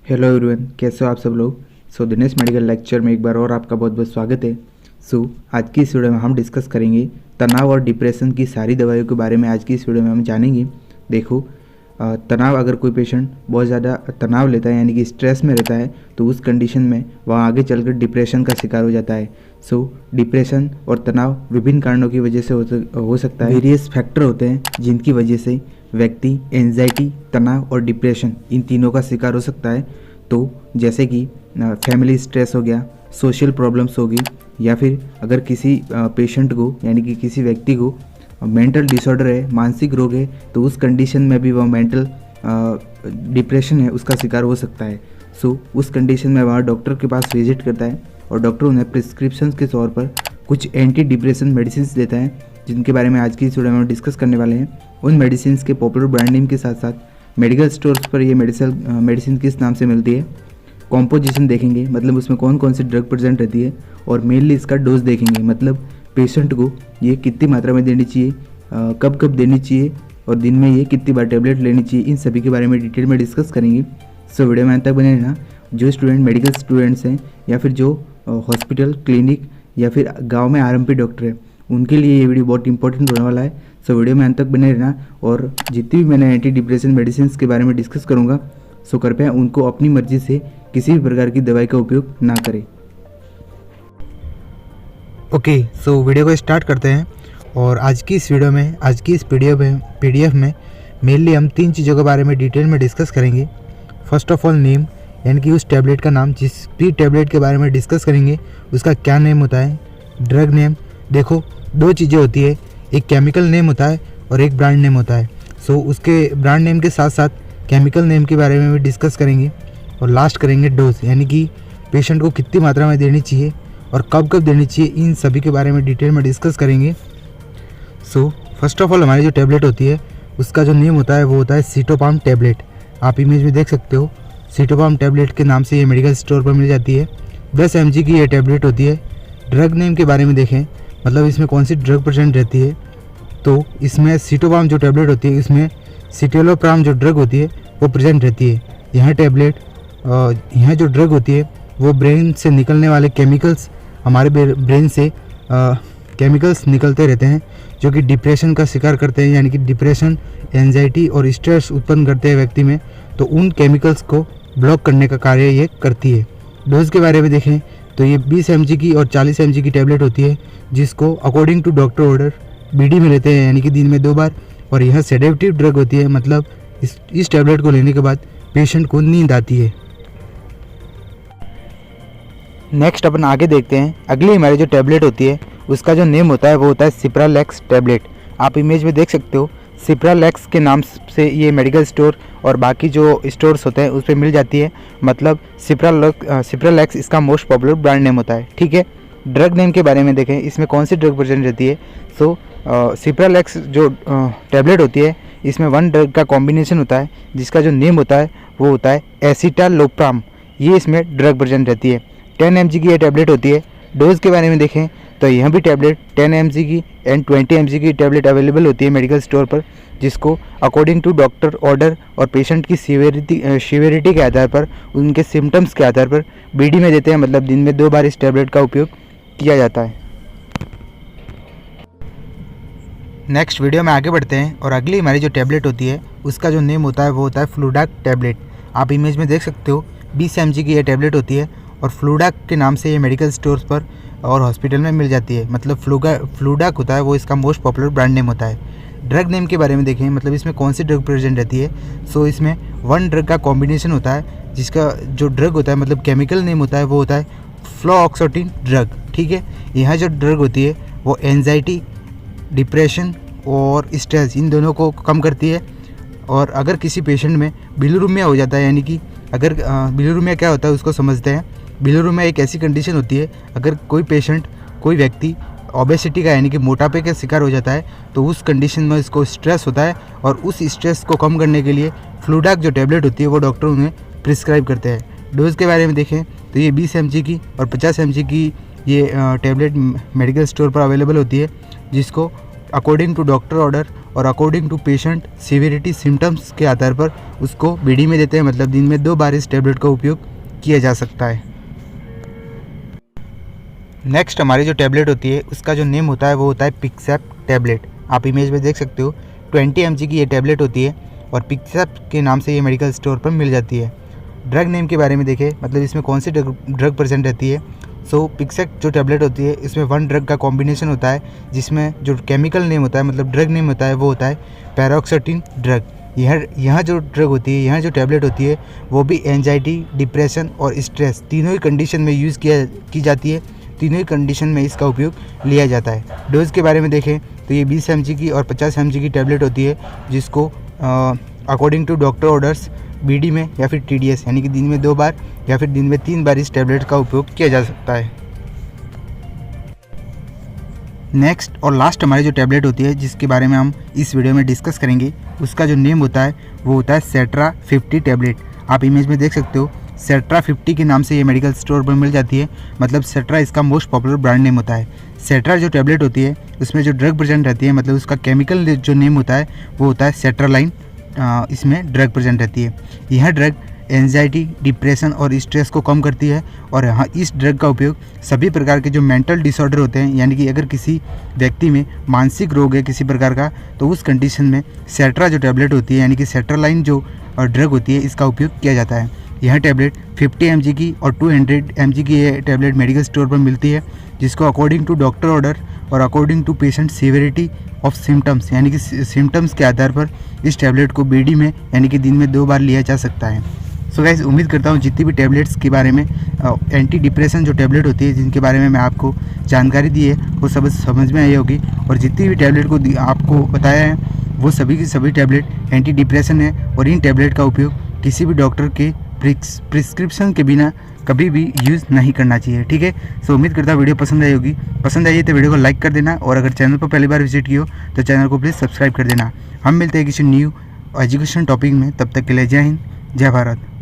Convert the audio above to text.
Hello everyone, कैसे हो आप सब लोग। दिनेश मेडिकल लेक्चर में एक बार और आपका बहुत बहुत स्वागत है। आज की इस वीडियो में हम डिस्कस करेंगे तनाव और डिप्रेशन की सारी दवाइयों के बारे में। आज की इस वीडियो में हम जानेंगे। देखो, तनाव, अगर कोई पेशेंट बहुत ज़्यादा तनाव लेता है यानी कि स्ट्रेस में रहता है तो उस कंडीशन में वह आगे चलकर डिप्रेशन का शिकार हो जाता है। डिप्रेशन और तनाव विभिन्न कारणों की वजह से हो सकता है। वेरियस फैक्टर होते हैं जिनकी वजह से व्यक्ति एंजाइटी, तनाव और डिप्रेशन इन तीनों का शिकार हो सकता है। तो जैसे कि फैमिली स्ट्रेस हो गया, सोशल प्रॉब्लम्स होगी, या फिर अगर किसी पेशेंट को यानी कि किसी व्यक्ति को मेंटल डिसऑर्डर है, मानसिक रोग है, तो उस कंडीशन में भी वह मेंटल डिप्रेशन है उसका शिकार हो सकता है। उस कंडीशन में वह डॉक्टर के पास विजिट करता है और डॉक्टर उन्हें प्रिस्क्रिप्शन के तौर पर कुछ एंटी डिप्रेशन मेडिसिन देता है, जिनके बारे में आज की इस वीडियो में डिस्कस करने वाले हैं। उन मेडिसिन के पॉपुलर ब्रांड नेम के साथ साथ मेडिकल स्टोर्स पर ये मेडिसिन किस नाम से मिलती है, कॉम्पोजिशन देखेंगे, मतलब उसमें कौन कौन सी ड्रग प्रेजेंट रहती है, और मेनली इसका डोज देखेंगे, मतलब पेशेंट को ये कितनी मात्रा में देनी चाहिए, कब कब देनी चाहिए, और दिन में ये कितनी बार टेबलेट लेनी चाहिए। इन सभी के बारे में डिटेल में डिस्कस करेंगे। वीडियो में अंत तक बने रहना। जो स्टूडेंट मेडिकल स्टूडेंट्स हैं या फिर जो हॉस्पिटल, क्लिनिक या फिर गांव में आरएमपी डॉक्टर है, उनके लिए ये वीडियो बहुत इंपॉर्टेंट होने वाला है। वीडियो में अंत तक बने रहना। और जितनी भी मैंने एंटी डिप्रेशन मेडिसिन के बारे में डिस्कस करूँगा, कृपया उनको अपनी मर्जी से किसी भी प्रकार की दवाई का उपयोग ना करें। ओके, वीडियो को स्टार्ट करते हैं। और आज की इस पीडीएफ में मेनली हम 3 चीज़ों के बारे में डिटेल में डिस्कस करेंगे। फर्स्ट ऑफ ऑल नेम, यानी कि उस टैबलेट का नाम, जिस भी टैबलेट के बारे में डिस्कस करेंगे उसका क्या नेम होता है। ड्रग नेम, देखो 2 चीज़ें होती है, एक केमिकल नेम होता है और एक ब्रांड नेम होता है। उसके ब्रांड नेम के साथ साथ केमिकल नेम के बारे में भी डिस्कस करेंगे। और लास्ट करेंगे डोज, यानी कि पेशेंट को कितनी मात्रा में देनी चाहिए और कब कब देनी चाहिए। इन सभी के बारे में डिटेल में डिस्कस करेंगे। फर्स्ट ऑफ ऑल हमारी जो टैबलेट होती है उसका जो नेम होता है वो होता है सीटोपाम टैबलेट। आप इमेज में देख सकते हो, सीटोपाम टैबलेट के नाम से ये मेडिकल स्टोर पर मिल जाती है। 10 mg की ये टैबलेट होती है। ड्रग नेम के बारे में देखें, मतलब इसमें कौन सी ड्रग प्रेजेंट रहती है, तो इसमें सीटोपाम जो टैबलेट होती है इसमें सिटेलोप्राम जो ड्रग होती है वो प्रेजेंट रहती है। यह जो ड्रग होती है वो ब्रेन से निकलने वाले केमिकल्स, हमारे ब्रेन से केमिकल्स निकलते रहते हैं जो कि डिप्रेशन का शिकार करते हैं, यानी कि डिप्रेशन, एंजाइटी और स्ट्रेस उत्पन्न करते हैं व्यक्ति में। तो उन केमिकल्स को ब्लॉक करने का कार्य ये करती है। डोज के बारे में देखें तो ये 20 mg की और 40 mg की टैबलेट होती है, जिसको according to doctor order BD में लेते हैं, यानी कि दिन में 2 बार। और यह सेडेटिव ड्रग होती है, मतलब इस टैबलेट को लेने के बाद पेशेंट को नींद आती है। नेक्स्ट अपन आगे देखते हैं। अगली हमारी जो टैबलेट होती है उसका जो नेम होता है वो होता है सिप्रालेक्स टैबलेट। आप इमेज में देख सकते हो, सिप्रालेक्स के नाम से ये मेडिकल स्टोर और बाकी जो स्टोर्स होते हैं उस पर मिल जाती है। मतलब सिप्रालेक्स इसका मोस्ट पॉपुलर ब्रांड नेम होता है। ठीक है, ड्रग नेम के बारे में देखें, इसमें कौन सी ड्रग प्रेजेंट रहती है। सिप्रालेक्स जो टैबलेट होती है इसमें 1 ड्रग का कॉम्बिनेशन होता है, जिसका जो नेम होता है वो होता है एसिटालोप्राम। ये इसमें ड्रग प्रेजेंट रहती है। 10 mg की ये टैबलेट होती है। डोज के बारे में देखें तो यह भी टैबलेट 10 mg की एंड 20 mg की टैबलेट अवेलेबल होती है मेडिकल स्टोर पर, जिसको अकॉर्डिंग टू डॉक्टर ऑर्डर और पेशेंट की सीवियरिटी के आधार पर, उनके सिम्टम्स के आधार पर बीडी में देते हैं। मतलब दिन में 2 बार इस टैबलेट का उपयोग किया जाता है। नेक्स्ट वीडियो में आगे बढ़ते हैं। और अगली हमारी जो टैबलेट होती है उसका जो नेम होता है वो होता है फ्लूडाक टैबलेट। आप इमेज में देख सकते हो, 20 mg की ये टैबलेट होती है और फ्लूडाक के नाम से ये मेडिकल स्टोर्स पर और हॉस्पिटल में मिल जाती है। मतलब फ्लूडाक होता है वो इसका मोस्ट पॉपुलर ब्रांड नेम होता है। ड्रग नेम के बारे में देखें, मतलब इसमें कौन सी ड्रग प्रेजेंट रहती है। इसमें 1 ड्रग का कॉम्बिनेशन होता है, जिसका जो ड्रग होता है, मतलब केमिकल नेम होता है वो होता है फ्लोऑक्सोटिन ड्रग। ठीक है, यह जो ड्रग होती है वो एंजाइटी, डिप्रेशन और स्ट्रेस, इन दोनों को कम करती है। और अगर किसी पेशेंट में बिलिरुबिया हो जाता है, यानी कि अगर बिलिरुबिया क्या होता है उसको समझते हैं। बिलिरुबिया एक ऐसी कंडीशन होती है, अगर कोई व्यक्ति ओबेसिटी का यानी कि मोटापे का शिकार हो जाता है तो उस कंडीशन में इसको स्ट्रेस होता है, और उस स्ट्रेस को कम करने के लिए फ्लूडाक जो टैबलेट होती है वो डॉक्टर उन्हें प्रिस्क्राइब करते हैं। डोज के बारे में देखें तो ये 20 mg की और 50 mg की ये टैबलेट मेडिकल स्टोर पर अवेलेबल होती है, जिसको अकॉर्डिंग टू डॉक्टर ऑर्डर और according to patient severity symptoms के आधार पर उसको बीडी में देते हैं, मतलब दिन में 2 बार इस टैबलेट का उपयोग किया जा सकता है। नेक्स्ट हमारी जो टैबलेट होती है उसका जो नेम होता है वो होता है पिक्सेप टैबलेट। आप इमेज में देख सकते हो 20 mg की ये टैबलेट होती है और पिक्सेप के नाम से ये मेडिकल स्टोर पर मिल जाती है। ड्रग नेम के बारे में देखें, मतलब इसमें कौन सी ड्रग प्रेजेंट रहती है। सो पिक्सेप जो टैबलेट होती है इसमें 1 ड्रग का कॉम्बिनेशन होता है, जिसमें जो केमिकल नेम होता है, मतलब ड्रग नेम होता है वो होता है पैरोक्सिटिन ड्रग। यह जो ड्रग होती है, यह जो टैबलेट होती है वो भी एंजाइटी, डिप्रेशन और स्ट्रेस तीनों ही कंडीशन में यूज़ की जाती है। तीनों ही कंडीशन में इसका उपयोग लिया जाता है। डोज के बारे में देखें तो ये 20 mg की और 50 mg की टैबलेट होती है, जिसको according to doctor orders BD में या फिर TDS यानी कि दिन में 2 बार या फिर दिन में 3 बार इस टैबलेट का उपयोग किया जा सकता है। नेक्स्ट और लास्ट हमारी जो टैबलेट होती है जिसके बारे में हम इस वीडियो में डिस्कस करेंगे, उसका जो नेम होता है वो होता है सेट्रा 50 टैबलेट। आप इमेज में देख सकते हो सेट्रा 50 के नाम से ये मेडिकल स्टोर पर मिल जाती है, मतलब सेट्रा इसका मोस्ट पॉपुलर ब्रांड नेम होता है। सेट्रा जो टैबलेट होती है उसमें जो ड्रग प्रेजेंट रहती है, मतलब उसका केमिकल जो नेम होता है वो होता है सेट्रालाइन। इसमें ड्रग प्रेजेंट रहती है। यह ड्रग एंजाइटी, डिप्रेशन और स्ट्रेस को कम करती है और यहाँ इस ड्रग का उपयोग सभी प्रकार के जो मेंटल डिसऑर्डर होते हैं, यानी कि अगर किसी व्यक्ति में मानसिक रोग है किसी प्रकार का, तो उस कंडीशन में सेट्रा जो टैबलेट होती है यानी कि सेट्रालाइन जो ड्रग होती है इसका उपयोग किया जाता है। यह टैबलेट 50 mg की और 200 mg की ये टैबलेट मेडिकल स्टोर पर मिलती है, जिसको अकॉर्डिंग टू डॉक्टर ऑर्डर और according to patient severity of symptoms यानी कि सिम्टम्स के आधार पर इस टैबलेट को बीडी में यानी कि दिन में 2 बार लिया जा सकता है। सो गाइस, उम्मीद करता हूँ जितनी भी टैबलेट्स के बारे में एंटी डिप्रेशन जो टैबलेट होती है जिनके बारे में मैं आपको जानकारी दी है वो सब समझ में आई होगी, और जितनी भी टैबलेट को आपको बताया है वो सभी की सभी टैबलेट एंटी डिप्रेशन है और इन टैबलेट का उपयोग किसी भी डॉक्टर के प्रिस्क्रिप्शन के बिना कभी भी यूज़ नहीं करना चाहिए। ठीक है, सो उम्मीद करता हूँ वीडियो पसंद आई होगी। पसंद आई है तो वीडियो को लाइक कर देना, और अगर चैनल पर पहली बार विजिट किया हो तो चैनल को प्लीज़ सब्सक्राइब कर देना। हम मिलते हैं किसी न्यू एजुकेशन टॉपिक में, तब तक के लिए जय हिंद, जय भारत।